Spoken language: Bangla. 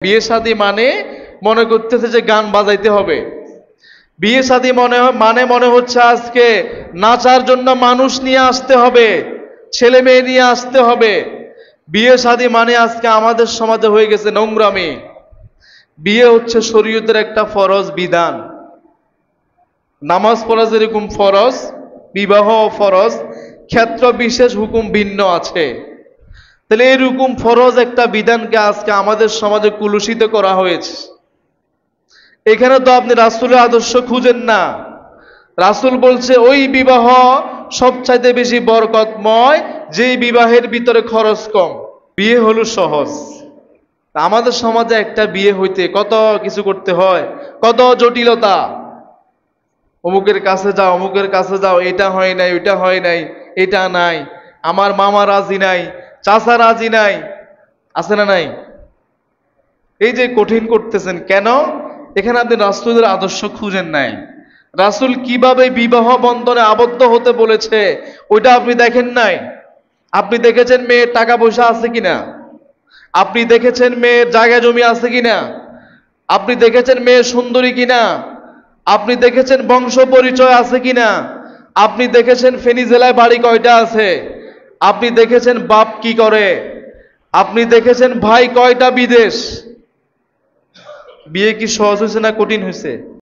বিয়ে শাদী মানে মনে করতেছে যে গান বাজাইতে হবে। বিয়ে শাদী মনে হচ্ছে আজকে নাচার জন্য মানুষ নিয়ে আসতে হবে, ছেলে মেয়ে নিয়ে আসতে হবে। বিয়ে শাদী মানে আজকে আমাদের সমাজে হয়ে গেছে নোংরামি। বিয়ে হচ্ছে শরীয়তের একটা ফরজ বিধান। নামাজ পড়া যেরকম ফরজ, বিবাহ ফরজ, ক্ষেত্র বিশেষ হুকুম ভিন্ন আছে। তাহলে এরকম ফরজ একটা বিধানকে আজকে আমাদের সমাজে কুলুষিত করা হয়েছে। এখানে তো আপনি রাসূলের আদর্শ খুঁজেন না। রাসূল বলছে ওই বিবাহ সবচাইতে বেশি বরকতময় যেই বিবাহের ভিতরে খরচ কম। বিয়ে হলো সহজ। আমাদের সমাজে একটা বিয়ে হইতে কত কিছু করতে হয়, কত জটিলতা। অমুকের কাছে যাও, অমুকের কাছে যাও, এটা হয় নাই, ওইটা হয় নাই, এটা নাই, আমার মামা রাজি নাই, চাচা রাজি নাই, আছে না নাই? এই যে কঠিন করতেছেন কেন? এখানে আপনি রাসূলের আদর্শ খুঁজেন নাই। রাসূল কিভাবে বিবাহ বন্ধনে আবদ্ধ হতে বলেছে ওইটা আপনি দেখেন নাই। আপনি দেখেছেন মেয়ের টাকা পয়সা আছে কিনা, আপনি দেখেছেন মেয়ের জায়গা জমি আছে কিনা, আপনি দেখেছেন মেয়ে সুন্দরী কিনা, আপনি দেখেছেন বংশ পরিচয় আছে কিনা, আপনি দেখেছেন ফেনী জেলায় বাড়ি কয়টা আছে, আপনি দেখেছেন বাপ কি করে, আপনি দেখেছেন ভাই কয়টা বিদেশ। বিয়ে কি সহজ হয়েছে না কঠিন হয়েছে?